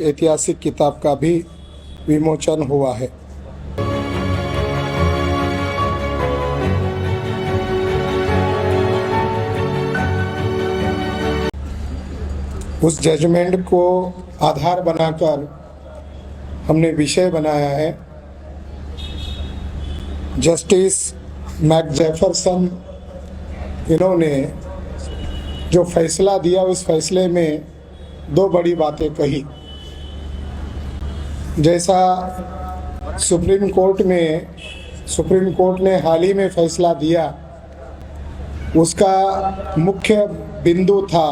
एक ऐतिहासिक किताब का भी विमोचन हुआ है। उस जजमेंट को आधार बनाकर हमने विषय बनाया है जस्टिस मैकजेफरसन। इन्होंने जो फैसला दिया उस फैसले में दो बड़ी बातें कही। जैसा सुप्रीम कोर्ट ने हाल ही में फैसला दिया, उसका मुख्य बिंदु था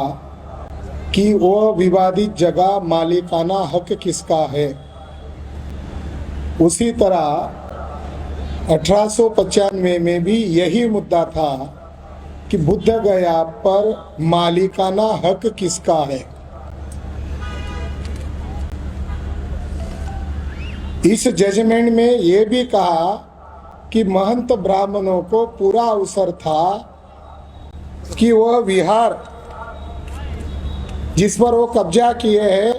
कि वो विवादित जगह मालिकाना हक किसका है। उसी तरह 1895 में भी यही मुद्दा था कि बुद्ध गया पर मालिकाना हक किसका है। इस जजमेंट में ये भी कहा कि महंत ब्राह्मणों को पूरा अवसर था कि वह विहार जिस पर वो कब्जा किए हैं,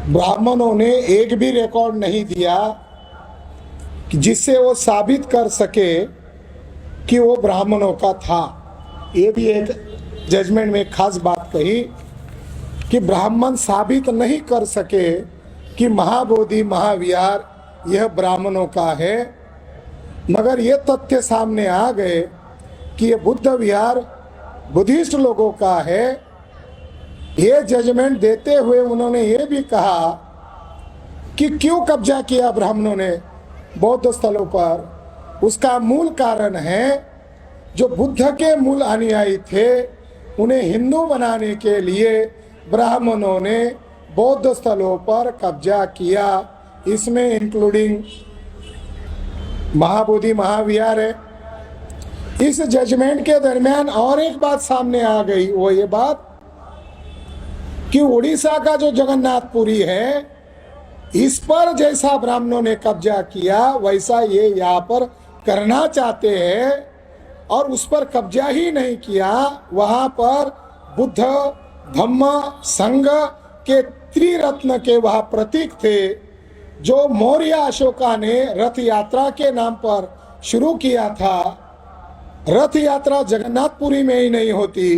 ब्राह्मणों ने एक भी रिकॉर्ड नहीं दिया कि जिससे वो साबित कर सके कि वो ब्राह्मणों का था। ये भी एक जजमेंट में खास बात कही कि ब्राह्मण साबित नहीं कर सके कि महाबोधि महाविहार यह ब्राह्मणों का है, मगर ये तथ्य सामने आ गए कि यह बुद्ध विहार बुद्धिस्ट लोगों का है। ये जजमेंट देते हुए उन्होंने ये भी कहा कि क्यों कब्जा किया ब्राह्मणों ने बौद्ध स्थलों पर। उसका मूल कारण है जो बुद्ध के मूल अनुयायी थे उन्हें हिंदू बनाने के लिए ब्राह्मणों ने बौद्ध स्थलों पर कब्जा किया। इसमें इंक्लूडिंग महाबोधि महाविहार है। इस जजमेंट के दरमियान और एक बात सामने आ गई, वो ये बात कि उड़ीसा का जो जगन्नाथपुरी है, इस पर जैसा ब्राह्मणों ने कब्जा किया वैसा ये यहाँ पर करना चाहते हैं और उस पर कब्जा ही नहीं किया। वहाँ पर बुद्ध धम्म संघ के त्रिरत्न के वह प्रतीक थे जो मौर्य अशोका ने रथ यात्रा के नाम पर शुरू किया था। रथ यात्रा जगन्नाथपुरी में ही नहीं होती,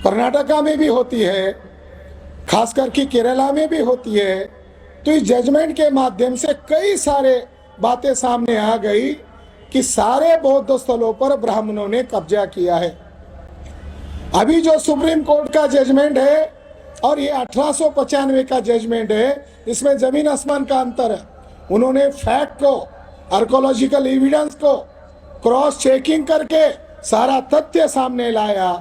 कर्नाटका में भी होती है, खासकर कि केरला में भी होती है। तो इस जजमेंट के माध्यम से कई सारे बातें सामने आ गई कि सारे बौद्ध स्थलों पर ब्राह्मणों ने कब्जा किया है। अभी जो सुप्रीम कोर्ट का जजमेंट है और ये 1895 का जजमेंट है, इसमें जमीन आसमान का अंतर है। उन्होंने फैक्ट को, आर्कोलॉजिकल एविडेंस को क्रॉस चेकिंग करके सारा तथ्य सामने लाया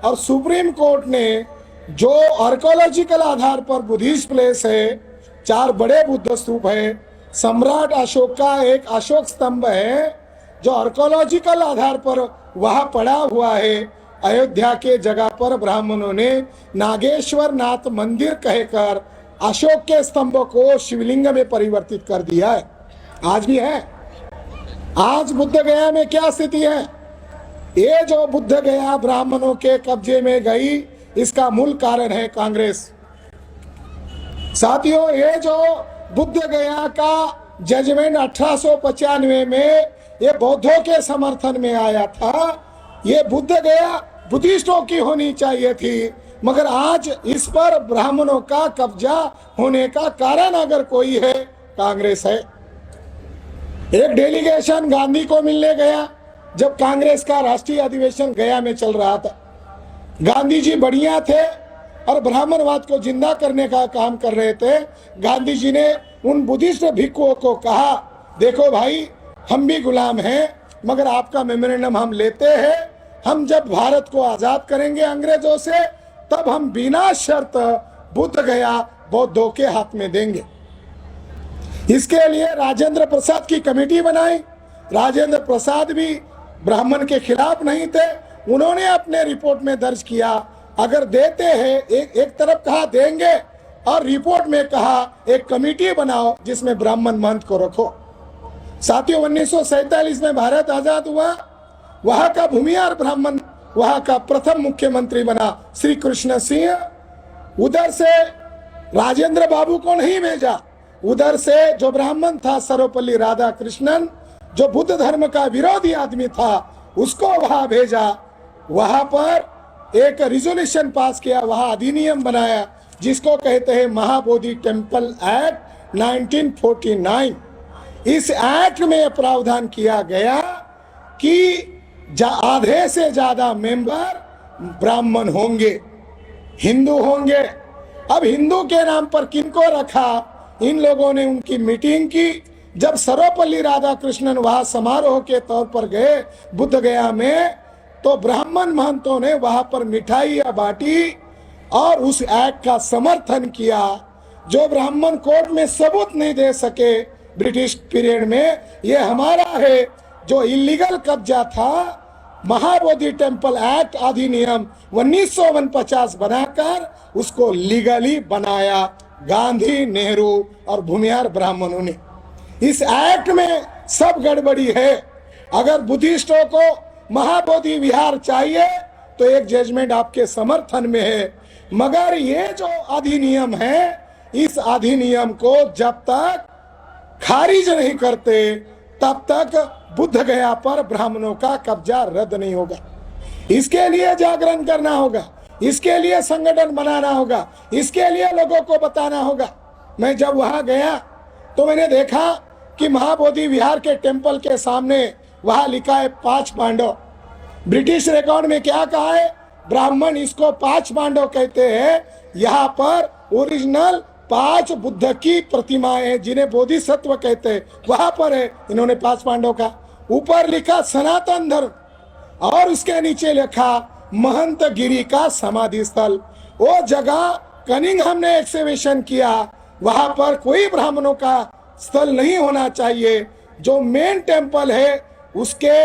और सुप्रीम कोर्ट ने जो आर्कोलॉजिकल आधार पर बुद्धिस्ट प्लेस है, 4 बड़े बुद्ध स्तूप है, सम्राट अशोक का एक अशोक स्तंभ है जो आर्कोलॉजिकल आधार पर वहाँ पड़ा हुआ है। अयोध्या के जगह पर ब्राह्मणों ने नागेश्वर नाथ मंदिर कहकर अशोक के स्तंभ को शिवलिंग में परिवर्तित कर दिया है। आज भी है। आज बुद्ध गया में क्या स्थिति है? ये जो बुद्ध गया ब्राह्मणों के कब्जे में गई, इसका मूल कारण है कांग्रेस। साथियों, ये जो बुद्ध गया का जजमेंट 1895 में ये बौद्धों के समर्थन में आया था, ये बुद्ध गया बुद्धिस्टों की होनी चाहिए थी, मगर आज इस पर ब्राह्मणों का कब्जा होने का कारण अगर कोई है, कांग्रेस है। एक डेलीगेशन गांधी को मिलने गया जब कांग्रेस का राष्ट्रीय अधिवेशन गया में चल रहा था। गांधी जी बढ़िया थे और ब्राह्मणवाद को जिंदा करने का काम कर रहे थे। गांधी जी ने उन बुद्धिस्ट भिक्षुओं को कहा, देखो भाई, हम भी गुलाम हैं, मगर आपका मेमोरेंडम हम लेते हैं। हम जब भारत को आजाद करेंगे अंग्रेजों से, तब हम बिना शर्त बुद्ध गया बौद्धों के हाथ में देंगे। इसके लिए राजेंद्र प्रसाद की कमेटी बनाई। राजेंद्र प्रसाद भी ब्राह्मण के खिलाफ नहीं थे। उन्होंने अपने रिपोर्ट में दर्ज किया, अगर देते हैं, एक तरफ कहा देंगे और रिपोर्ट में कहा एक कमेटी बनाओ जिसमें ब्राह्मण महंत को रखो। साथियों, 1947 में भारत आजाद हुआ। वहां का भूमिहार ब्राह्मण वहां का प्रथम मुख्यमंत्री बना श्री कृष्ण सिंह। उधर से राजेंद्र बाबू को नहीं भेजा, उधर से जो ब्राह्मण था सर्वपल्ली राधाकृष्णन, जो बुद्ध धर्म का विरोधी आदमी था, उसको वहां भेजा। वहां पर एक रिजोल्यूशन पास किया, वहां अधिनियम बनाया जिसको कहते हैं महाबोधि टेम्पल एक्ट 1949। इस एक्ट में प्रावधान किया गया कि आधे से ज्यादा मेंबर ब्राह्मण होंगे, हिंदू होंगे। अब हिंदू के नाम पर किनको रखा? इन लोगों ने उनकी मीटिंग की। जब सर्वपल्ली राधाकृष्णन वहां समारोह के तौर पर गए बुद्ध गया में, तो ब्राह्मण महंतों ने वहां पर मिठाइयां बांटी और उस एक्ट का समर्थन किया। जो ब्राह्मण कोर्ट में सबूत नहीं दे सके ब्रिटिश पीरियड में, ये हमारा है, जो इलीगल कब्जा था, महाबोधि टेम्पल एक्ट अधिनियम 1949 बनाकर उसको लीगली बनाया गांधी, नेहरू और भूमिहार ब्राह्मणों ने। इस एक्ट में सब गड़बड़ी है। अगर बुद्धिस्टों को महाबोधि विहार चाहिए तो एक जजमेंट आपके समर्थन में है, मगर ये जो अधिनियम है, इस अधिनियम को जब तक खारिज नहीं करते तब तक बुद्ध गया पर ब्राह्मणों का कब्जा रद्द नहीं होगा। इसके लिए जागरण करना होगा, इसके लिए संगठन बनाना होगा, इसके लिए लोगों को बताना होगा। मैं जब वहां गया तो मैंने देखा कि महाबोधि विहार के टेम्पल के सामने वहां लिखा है 5 पांडव। ब्रिटिश रिकॉर्ड में क्या कहा है? ब्राह्मण इसको 5 पांडव कहते हैं। यहाँ पर ओरिजिनल 5 बुद्ध की प्रतिमाएं हैं जिन्हें बोधिसत्व कहते हैं, वहां पर है इन्होंने 5 पांडव का। ऊपर लिखा सनातन धर्म और उसके नीचे लिखा महंत गिरी का समाधि स्थल। वो जगह कनिंघम ने एक्सकवेशन किया, वहां पर कोई ब्राह्मणों का स्थल नहीं होना चाहिए। जो मेन टेम्पल है उसके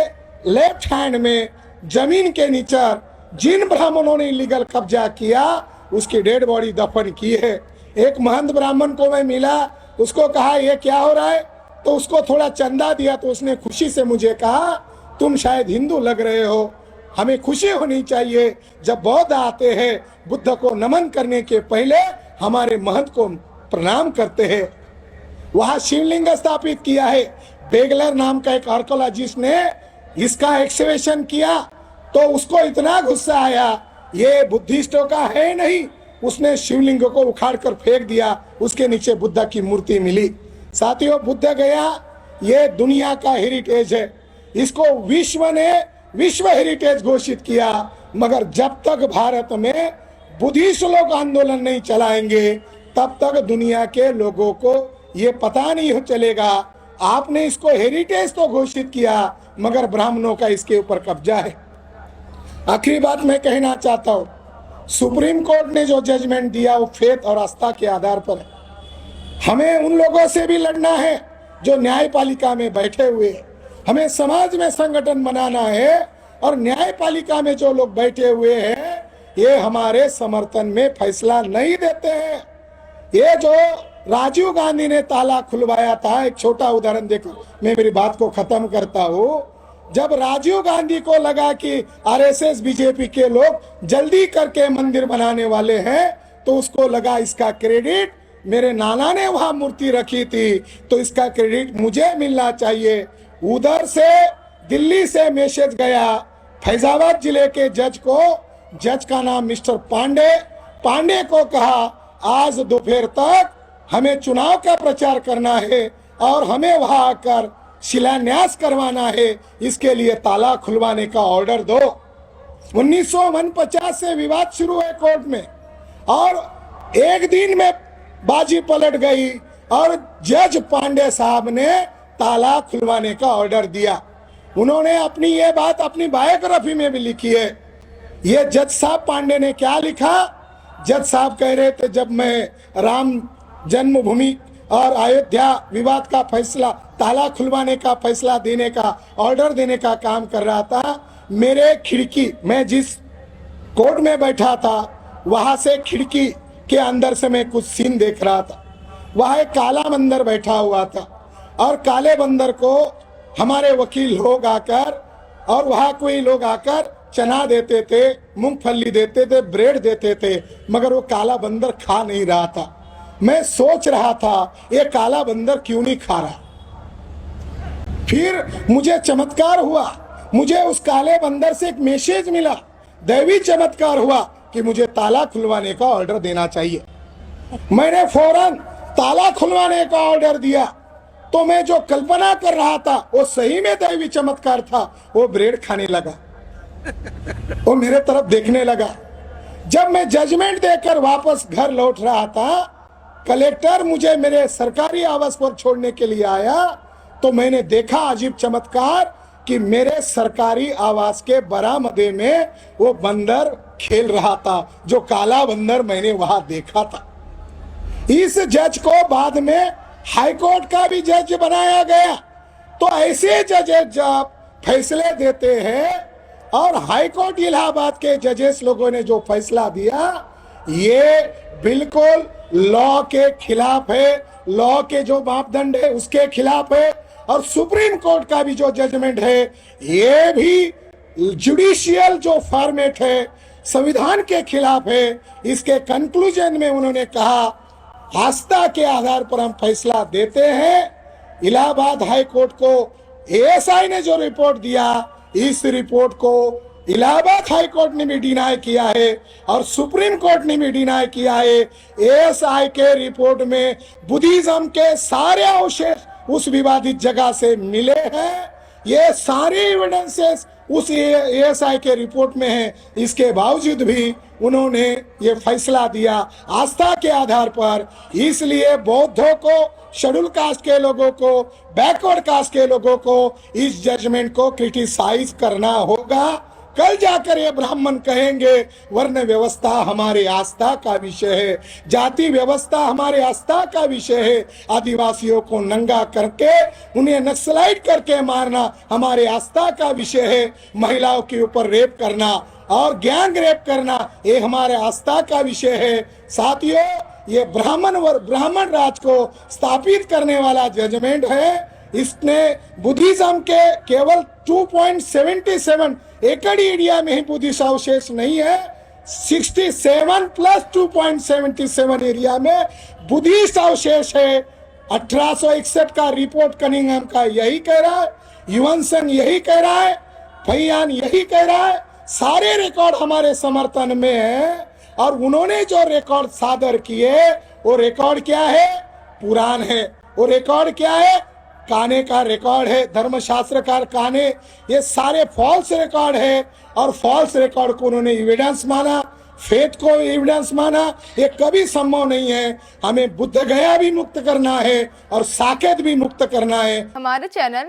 लेफ्ट हैंड में जमीन के नीचे जिन ब्राह्मणों ने इलीगल कब्जा किया उसकी डेड बॉडी दफन की है। एक महंत ब्राह्मण को मैं मिला, उसको कहा ये क्या हो रहा है, तो उसको थोड़ा चंदा दिया तो उसने खुशी से मुझे कहा तुम शायद हिंदू लग रहे हो, हमें खुशी होनी चाहिए जब बौद्ध आते हैं बुद्ध को नमन करने के पहले हमारे महंत को प्रणाम करते हैं। वहां शिवलिंग स्थापित किया है। बेगलर नाम का एक आर्कोलॉजिस्ट ने इसका एक्सकवेशन किया तो उसको इतना गुस्सा आया, ये बुद्धिस्टों का है नहीं, उसने शिवलिंग को उखाड़ कर फेंक दिया, उसके नीचे बुद्ध की मूर्ति मिली। साथियों, बुद्ध गया ये दुनिया का हेरिटेज है, इसको विश्व ने विश्व हेरिटेज घोषित किया, मगर जब तक भारत में बुद्धिस्ट लोग आंदोलन नहीं चलाएंगे तब तक दुनिया के लोगों को ये पता नहीं चलेगा। आपने इसको हेरिटेज तो घोषित किया मगर ब्राह्मणों का इसके ऊपर कब्जा है। आखिरी बात मैं कहना चाहता हूं, सुप्रीम कोर्ट ने जो जजमेंट दिया वो फेथ और आस्था के आधार पर है। हमें उन लोगों से भी लड़ना है जो न्यायपालिका में बैठे हुए हैं। हमें समाज में संगठन बनाना है और न्यायपालिका में जो लोग बैठे हुए हैं ये हमारे समर्थन में फैसला नहीं देते हैं। ये जो राजीव गांधी ने ताला खुलवाया था, एक छोटा उदाहरण देखो, मैं मेरी बात को खत्म करता हूँ। जब राजीव गांधी को लगा कि आरएसएस बीजेपी के लोग जल्दी करके मंदिर बनाने वाले हैं तो उसको लगा इसका क्रेडिट मेरे नाना ने वहां मूर्ति रखी थी तो इसका क्रेडिट मुझे मिलना चाहिए। उधर से दिल्ली से मैसेज गया फैजाबाद जिले के जज को, जज का नाम मिस्टर पांडे को कहा आज दोपहर तक हमें चुनाव का प्रचार करना है और हमें वहां आकर शिलान्यास करवाना है, इसके लिए ताला खुलवाने का ऑर्डर दो। 1949 से विवाद शुरू है कोर्ट में और एक दिन में बाजी पलट गई और जज पांडे साहब ने ताला खुलवाने का ऑर्डर दिया। उन्होंने अपनी ये बात अपनी बायोग्राफी में भी लिखी है। ये जज साहब पांडे ने क्या लिखा? जज साहब कह रहे थे जब मैं राम जन्मभूमि और अयोध्या विवाद का फैसला, ताला खुलवाने का फैसला देने का, ऑर्डर देने का काम कर रहा था, मेरे खिड़की, मैं जिस कोर्ट में बैठा था वहां से खिड़की के अंदर से मैं कुछ सीन देख रहा था। वहां एक काला बंदर बैठा हुआ था और काले बंदर को हमारे वकील लोग आकर और वहां कोई लोग आकर चना देते थे, मूंगफली देते थे, ब्रेड देते थे, मगर वो काला बंदर खा नहीं रहा था। मैं सोच रहा था ये काला बंदर क्यों नहीं खा रहा। फिर मुझे चमत्कार हुआ, मुझे उस काले बंदर से एक मैसेज मिला, दैवी चमत्कार हुआ कि मुझे ताला खुलवाने का ऑर्डर देना चाहिए। मैंने फौरन ताला खुलवाने का ऑर्डर दिया। तो मैं जो कल्पना कर रहा था वो सही में दैवी चमत्कार था। वो ब्रेड खाने लगा, वो मेरे तरफ देखने लगा। जब मैं जजमेंट देकर वापस घर लौट रहा था, कलेक्टर मुझे मेरे सरकारी आवास पर छोड़ने के लिए आया, तो मैंने देखा अजीब चमत्कार कि मेरे सरकारी आवास के बरामदे में वो बंदर खेल रहा था, जो काला बंदर मैंने वहां देखा था। इस जज को बाद में हाई कोर्ट का भी जज बनाया गया। तो ऐसे जजेस जब फैसले देते हैं, और हाई कोर्ट इलाहाबाद के जजेस लोगों ने जो फैसला दिया, ये बिल्कुल लॉ के खिलाफ है, लॉ के जो मापदंड है उसके खिलाफ है। और सुप्रीम कोर्ट का भी जो जजमेंट है, ये भी जुडिशियल जो फॉर्मेट है संविधान के खिलाफ है। इसके कंक्लूजन में उन्होंने कहा, आस्था के आधार पर हम फैसला देते हैं। इलाहाबाद हाई कोर्ट को एएसआई ने जो रिपोर्ट दिया, इस रिपोर्ट को इलाहाबाद हाई कोर्ट ने भी डिनाई किया है और सुप्रीम कोर्ट ने भी डिनाई किया है। एएसआई के रिपोर्ट में बुद्धिज्म के सारे अवशेष उस विवादित जगह से मिले हैं। ये सारे एविडेंसेस उस एएसआई के रिपोर्ट में है। इसके बावजूद भी उन्होंने ये फैसला दिया आस्था के आधार पर। इसलिए बौद्धों को, शेड्यूल कास्ट के लोगों को, बैकवर्ड कास्ट के लोगों को इस जजमेंट को क्रिटिसाइज करना होगा। कल जाकर ये ब्राह्मण कहेंगे वर्ण व्यवस्था हमारे आस्था का विषय है, जाति व्यवस्था हमारे आस्था का विषय है, आदिवासियों को नंगा करके उन्हें नक्सलाइट करके मारना हमारे आस्था का विषय है, महिलाओं के ऊपर रेप करना और गैंग रेप करना ये हमारे आस्था का विषय है। साथियों, ये ब्राह्मण राज को स्थापित करने वाला जजमेंट है। इसने बुद्धिज्म के केवल 2.77 एकड़ एरिया में ही बुद्धिस्ट अवशेष नहीं है, 67 प्लस 2.77 एरिया में बुद्धिस्ट अवशेष है। 1861 का रिपोर्ट कनिंघम का यही कह रहा है, युवनसन यही कह रहा है, फैयान यही कह रहा है। सारे रिकॉर्ड हमारे समर्थन में है। और उन्होंने जो रिकॉर्ड सादर किए, वो रिकॉर्ड क्या है? पुराण है। वो रिकॉर्ड क्या है? काने का रिकॉर्ड है, धर्मशास्त्रकार काने। ये सारे फॉल्स रिकॉर्ड है और फॉल्स रिकॉर्ड को उन्होंने एविडेंस माना, फेथ को एविडेंस माना। ये कभी संभव नहीं है। हमें बुद्ध गया भी मुक्त करना है और साकेत भी मुक्त करना है। हमारे चैनल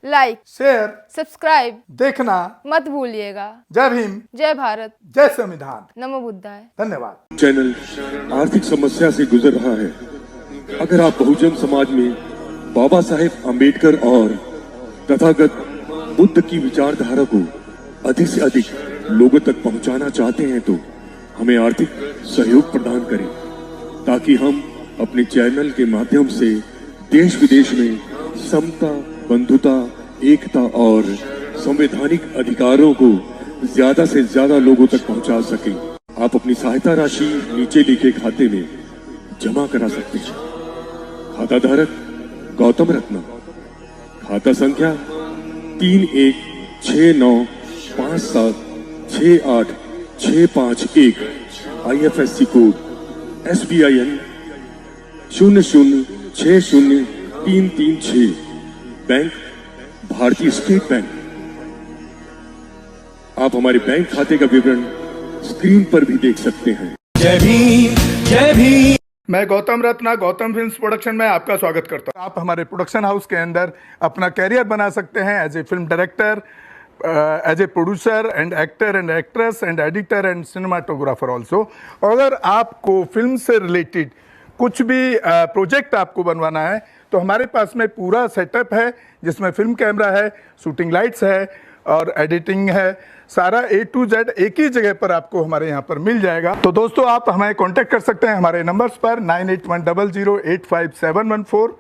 लाइक, शेयर, सब्सक्राइब देखना मत भूलिएगा। जय भीम, जय भारत, जय संविधान, नमो बुद्धाय। धन्यवाद। चैनल आर्थिक समस्या से गुजर रहा है। अगर आप बहुजन समाज में बाबा साहेब अम्बेडकर और तथागत बुद्ध की विचारधारा को अधिक से अधिक लोगों तक पहुंचाना चाहते हैं, तो हमें आर्थिक सहयोग प्रदान करें, ताकि हम अपने चैनल के माध्यम से देश विदेश में समता, बंधुता, एकता और संवैधानिक अधिकारों को ज्यादा से ज्यादा लोगों तक पहुंचा सकें। आप अपनी सहायता राशि नीचे लिखे खाते में जमा करा सकते हैं। खाता धारक गौतम रत्न, खाता संख्या 316957686551, IFSC कोड SBIN 0060336, बैंक भारतीय स्टेट बैंक। आप हमारे बैंक खाते का विवरण स्क्रीन पर भी देख सकते हैं। जय भीम, जय भीम। मैं गौतम रत्ना गौतम फिल्म्स प्रोडक्शन में आपका स्वागत करता हूं। आप हमारे प्रोडक्शन हाउस के अंदर अपना कैरियर बना सकते हैं as a film director, as a producer and actor and actress and editor and cinematographer also. अगर आपको फिल्म से रिलेटेड कुछ भी प्रोजेक्ट आपको बनवाना है, तो हमारे पास में पूरा सेटअप है, जिसमें फिल्म कैमरा है, शूटिंग लाइट्स है और एडिटिंग है। सारा A to Z एक ही जगह पर आपको हमारे यहाँ पर मिल जाएगा। तो दोस्तों, आप हमें कांटेक्ट कर सकते हैं हमारे नंबर्स पर 9810085714